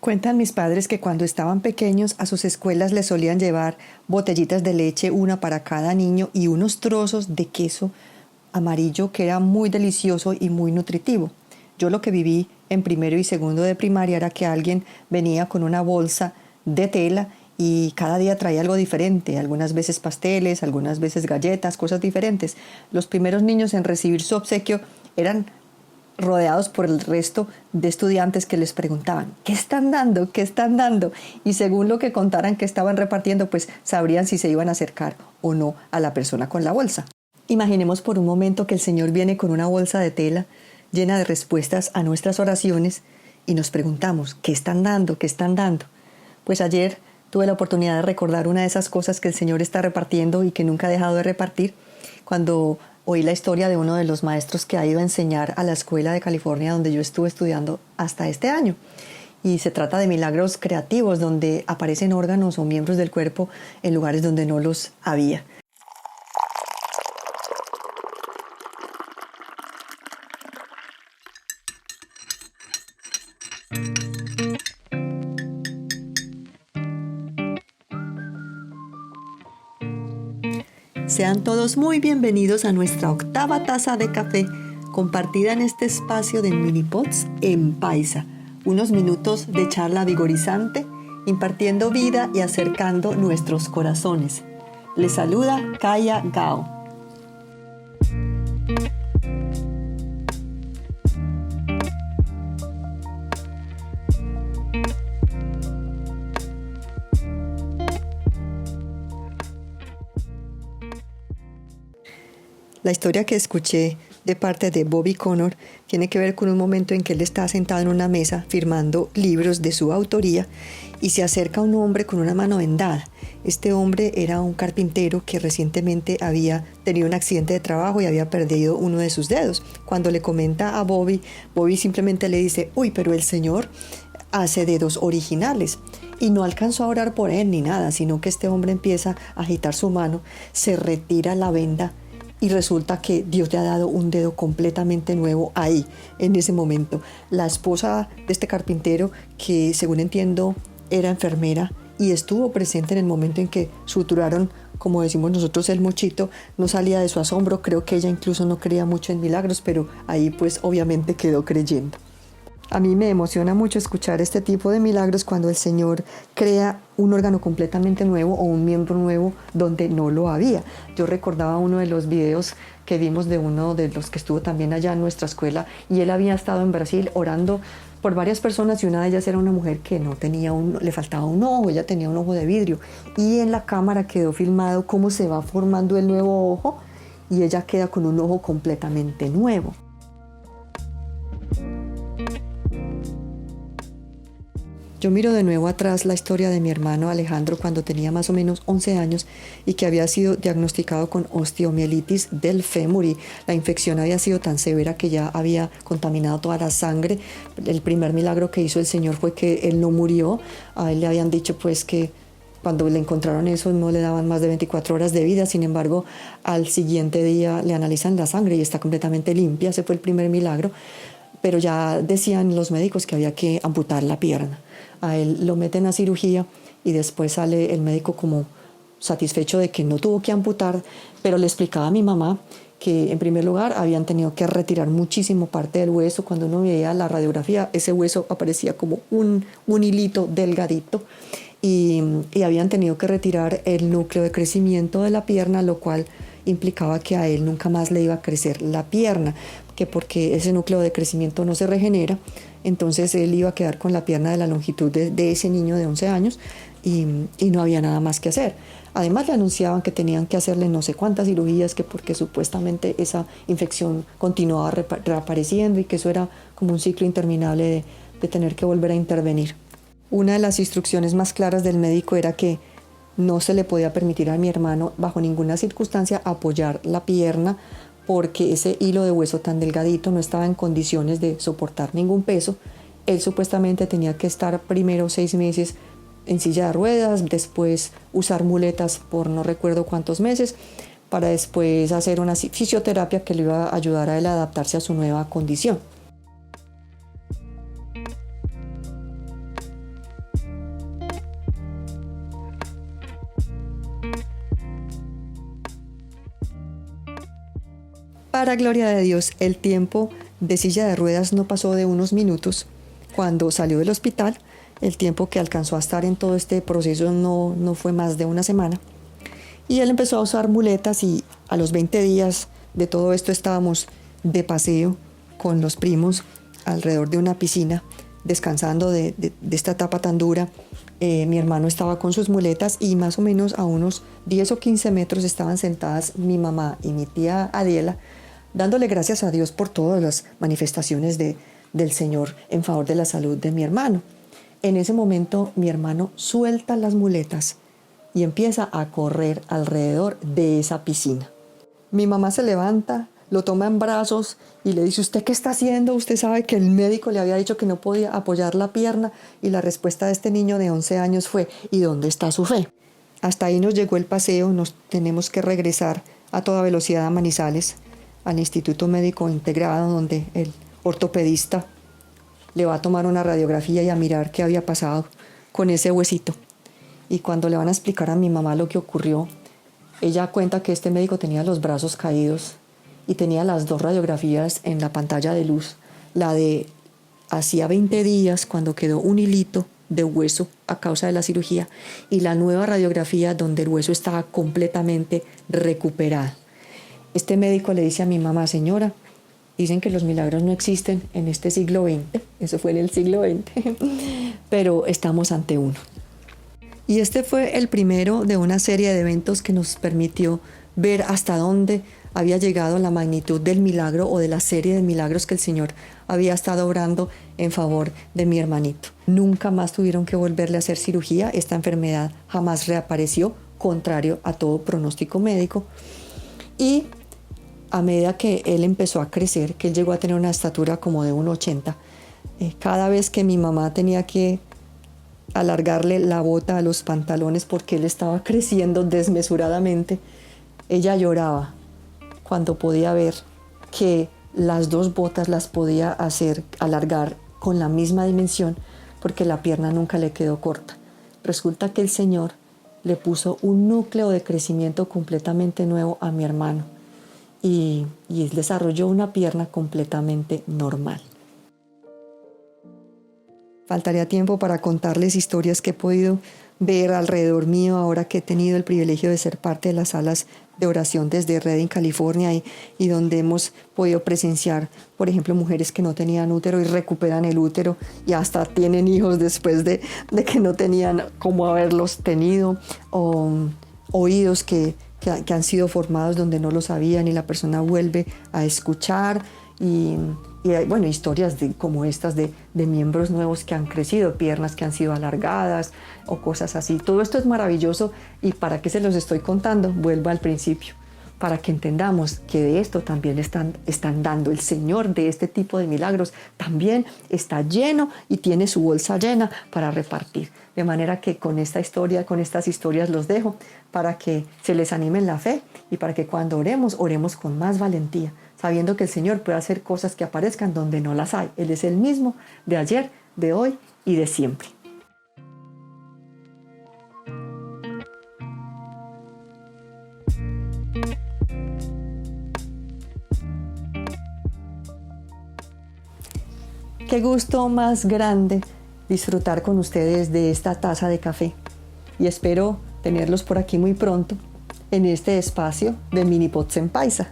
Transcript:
Cuentan mis padres que cuando estaban pequeños a sus escuelas les solían llevar botellitas de leche, una para cada niño, y unos trozos de queso amarillo que era muy delicioso y muy nutritivo. Yo lo que viví en primero y segundo de primaria era que alguien venía con una bolsa de tela y cada día traía algo diferente, algunas veces pasteles, algunas veces galletas, cosas diferentes. Los primeros niños en recibir su obsequio eran rodeados por el resto de estudiantes que les preguntaban, ¿qué están dando? ¿Qué están dando? Y según lo que contaran que estaban repartiendo, pues sabrían si se iban a acercar o no a la persona con la bolsa. Imaginemos por un momento que el Señor viene con una bolsa de tela llena de respuestas a nuestras oraciones y nos preguntamos, ¿qué están dando? ¿Qué están dando? Pues ayer tuve la oportunidad de recordar una de esas cosas que el Señor está repartiendo y que nunca ha dejado de repartir cuando oí la historia de uno de los maestros que ha ido a enseñar a la escuela de California donde yo estuve estudiando hasta este año. Y se trata de milagros creativos donde aparecen órganos o miembros del cuerpo en lugares donde no los había. Sean todos muy bienvenidos a nuestra 8ª taza de café, compartida en este espacio de Minipods en Paisa. Unos minutos de charla vigorizante, impartiendo vida y acercando nuestros corazones. Les saluda Kaya Gao. La historia que escuché de parte de Bobby Connor tiene que ver con un momento en que él está sentado en una mesa firmando libros de su autoría y se acerca un hombre con una mano vendada. Este hombre era un carpintero que recientemente había tenido un accidente de trabajo y había perdido uno de sus dedos. Cuando le comenta a Bobby, Bobby simplemente le dice, uy, pero el Señor hace dedos originales. Y no alcanzó a orar por él ni nada, sino que este hombre empieza a agitar su mano, se retira la venda y resulta que Dios le ha dado un dedo completamente nuevo ahí, en ese momento. La esposa de este carpintero, que según entiendo era enfermera y estuvo presente en el momento en que suturaron, como decimos nosotros, el mochito, no salía de su asombro. Creo que ella incluso no creía mucho en milagros, pero ahí pues obviamente quedó creyendo. A mí me emociona mucho escuchar este tipo de milagros cuando el Señor crea un órgano completamente nuevo o un miembro nuevo donde no lo había. Yo recordaba uno de los videos que vimos de uno de los que estuvo también allá en nuestra escuela y él había estado en Brasil orando por varias personas y una de ellas era una mujer que no tenía le faltaba un ojo, ella tenía un ojo de vidrio y en la cámara quedó filmado cómo se va formando el nuevo ojo y ella queda con un ojo completamente nuevo. Yo miro de nuevo atrás la historia de mi hermano Alejandro cuando tenía más o menos 11 años y que había sido diagnosticado con osteomielitis del fémur y la infección había sido tan severa que ya había contaminado toda la sangre. El primer milagro que hizo el Señor fue que él no murió. A él le habían dicho pues que cuando le encontraron eso no le daban más de 24 horas de vida. Sin embargo, al siguiente día le analizan la sangre y está completamente limpia. Ese fue el primer milagro. Pero ya decían los médicos que había que amputar la pierna. A él lo meten a cirugía y después sale el médico como satisfecho de que no tuvo que amputar, pero le explicaba a mi mamá que en primer lugar habían tenido que retirar muchísimo parte del hueso. Cuando uno veía la radiografía, ese hueso aparecía como un hilito delgadito y habían tenido que retirar el núcleo de crecimiento de la pierna, lo cual implicaba que a él nunca más le iba a crecer la pierna, que porque ese núcleo de crecimiento no se regenera, entonces él iba a quedar con la pierna de la longitud de ese niño de 11 años y no había nada más que hacer. Además le anunciaban que tenían que hacerle no sé cuántas cirugías, que porque supuestamente esa infección continuaba reapareciendo y que eso era como un ciclo interminable de tener que volver a intervenir. Una de las instrucciones más claras del médico era que no se le podía permitir a mi hermano bajo ninguna circunstancia apoyar la pierna porque ese hilo de hueso tan delgadito no estaba en condiciones de soportar ningún peso. Él supuestamente tenía que estar primero 6 meses en silla de ruedas, después usar muletas por no recuerdo cuántos meses, para después hacer una fisioterapia que le iba a ayudar a él a adaptarse a su nueva condición. Para gloria de Dios, el tiempo de silla de ruedas no pasó de unos minutos. Cuando salió del hospital, el tiempo que alcanzó a estar en todo este proceso no fue más de una semana. Y él empezó a usar muletas y a los 20 días de todo esto estábamos de paseo con los primos alrededor de una piscina, descansando de esta etapa tan dura. Mi hermano estaba con sus muletas y más o menos a unos 10 o 15 metros estaban sentadas mi mamá y mi tía Adiela, dándole gracias a Dios por todas las manifestaciones del Señor en favor de la salud de mi hermano. En ese momento mi hermano suelta las muletas y empieza a correr alrededor de esa piscina. Mi mamá se levanta, lo toma en brazos y le dice: ¿usted qué está haciendo? Usted sabe que el médico le había dicho que no podía apoyar la pierna. Y la respuesta de este niño de 11 años fue: ¿y dónde está su fe? Hasta ahí nos llegó el paseo. Nos tenemos que regresar a toda velocidad a Manizales, al Instituto Médico Integrado, donde el ortopedista le va a tomar una radiografía y a mirar qué había pasado con ese huesito. Y cuando le van a explicar a mi mamá lo que ocurrió, ella cuenta que este médico tenía los brazos caídos y tenía las dos radiografías en la pantalla de luz. La de hacía 20 días, cuando quedó un hilito de hueso a causa de la cirugía, y la nueva radiografía donde el hueso estaba completamente recuperado. Este médico le dice a mi mamá: señora, dicen que los milagros no existen en este siglo XX, eso fue en el siglo XX, pero estamos ante uno. Y este fue el primero de una serie de eventos que nos permitió ver hasta dónde había llegado la magnitud del milagro o de la serie de milagros que el Señor había estado obrando en favor de mi hermanito. Nunca más tuvieron que volverle a hacer cirugía, esta enfermedad jamás reapareció, contrario a todo pronóstico médico. Y a medida que él empezó a crecer, que él llegó a tener una estatura como de 1,80, cada vez que mi mamá tenía que alargarle la bota a los pantalones porque él estaba creciendo desmesuradamente, ella lloraba cuando podía ver que las dos botas las podía hacer alargar con la misma dimensión, porque la pierna nunca le quedó corta. Resulta que el Señor le puso un núcleo de crecimiento completamente nuevo a mi hermano y él desarrolló una pierna completamente normal. Faltaría tiempo para contarles historias que he podido ver alrededor mío ahora que he tenido el privilegio de ser parte de las salas de oración desde Redding, California, y donde hemos podido presenciar, por ejemplo, mujeres que no tenían útero y recuperan el útero y hasta tienen hijos después de que no tenían cómo haberlos tenido, o oídos que han sido formados donde no lo sabían y la persona vuelve a escuchar. Y hay, bueno, historias como estas de miembros nuevos que han crecido, piernas que han sido alargadas o cosas así. Todo esto es maravilloso. ¿Y para qué se los estoy contando? Vuelvo al principio, para que entendamos que de esto también están dando. El Señor de este tipo de milagros también está lleno y tiene su bolsa llena para repartir. De manera que con esta historia, con estas historias los dejo para que se les anime en la fe y para que cuando oremos con más valentía, sabiendo que el Señor puede hacer cosas que aparezcan donde no las hay. Él es el mismo de ayer, de hoy y de siempre. Qué gusto más grande disfrutar con ustedes de esta taza de café. Y espero tenerlos por aquí muy pronto en este espacio de Mini Pots en Paisa.